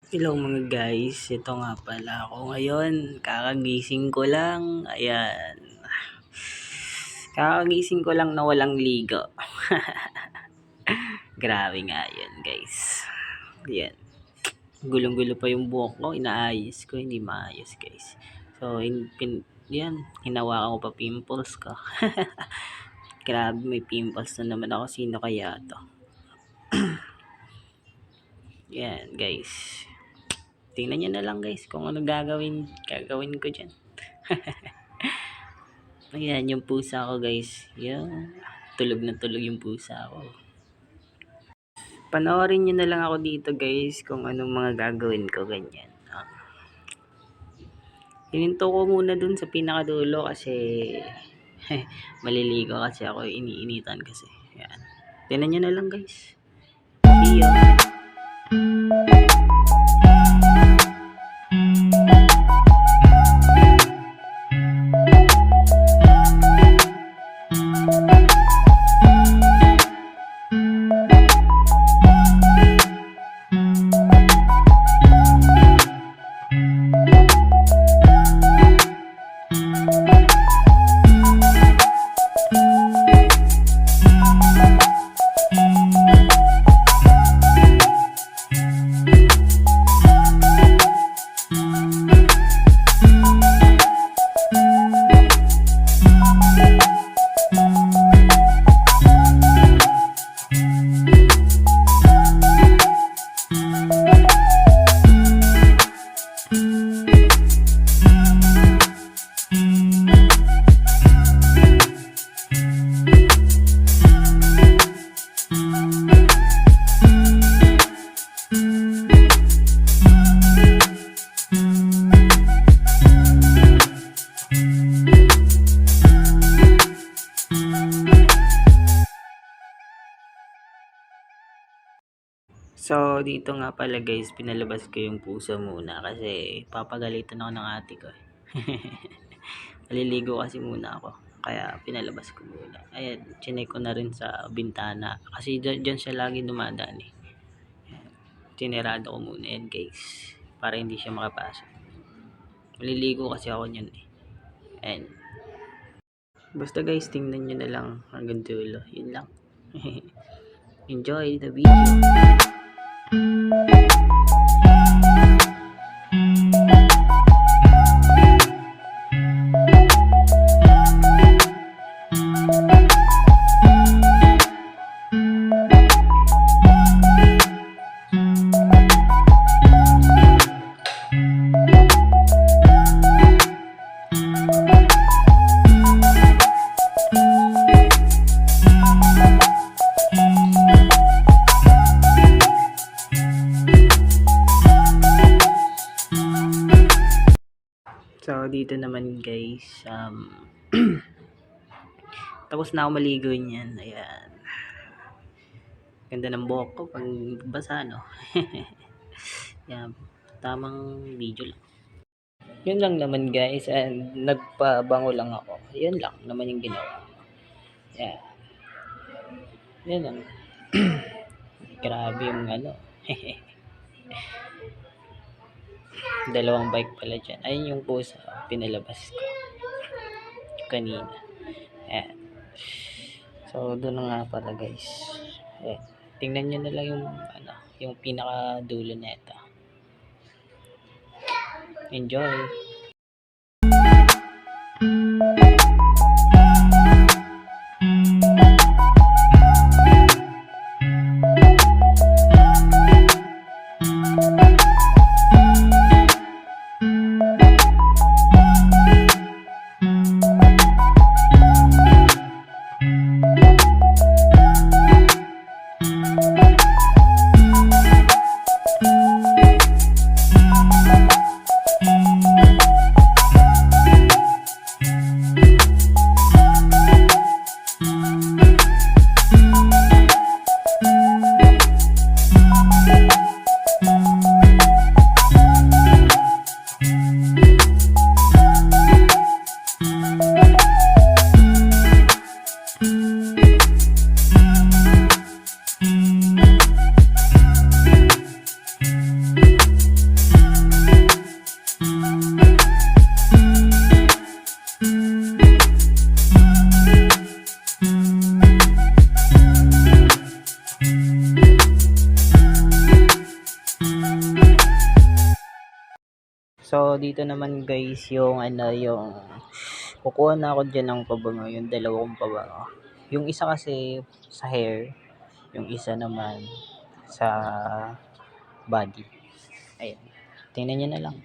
Hello mga guys, ito nga pala ako ngayon, kakagising ko lang, ayan. Kakagising ko lang na walang ligo. Grabe nga yan guys. Ayan, gulong-gulo pa yung buhok ko, inaayos ko, hindi maayos guys. So, yan, hinawakan ko pa pimples ko. Grabe, may pimples na naman ako, sino kaya to? Yan guys. Tingnan nyo na lang guys kung ano gagawin ko dyan. Ayan yung pusa ko guys. Yan. Tulog na tulog yung pusa ko. Panoorin nyo na lang ako dito guys kung anong mga gagawin ko ganyan. Hininto ko muna dun sa pinakadulo kasi maliligo kasi ako, iniinitan kasi. Ayan. Tingnan nyo na lang guys. See ya. So, dito nga pala guys, pinalabas ko yung pusa muna kasi papagalitan ako ng ate ko. Maliligo kasi muna ako. Kaya pinalabas ko muna. Ayan, chinek ko na rin sa bintana. Kasi dyan siya lagi dumadaan eh. Ayan, chinerado ko muna yan guys. Para hindi siya makapasok. Maliligo kasi ako nyan eh. Ayan. Basta guys, tingnan nyo na lang hanggang dulo. Yun lang. Enjoy the video. So, dito naman guys, tapos na ako maligo niyan. Ayan. Ganda ng buhok ko pag basa, no? Yan. Tamang video lang. Yun lang naman guys, and nagpabango lang ako. Yun lang naman yung ginawa. Yan. Yan lang. Grabe yung ano. Dalawang bike pala dyan. Ayun yung pusa. Pinalabas ko kanina. Ayan. So, doon na nga pala guys. Ayan. Tingnan nyo na lang yung ano, yung pinaka dulo na ito. Enjoy! dito naman guys, yung ano, yung kukuha na ako dyan ng pabango, yung dalawang pabango. Yung isa kasi sa hair, yung isa naman sa body. Ayan. Tingnan nyo na lang.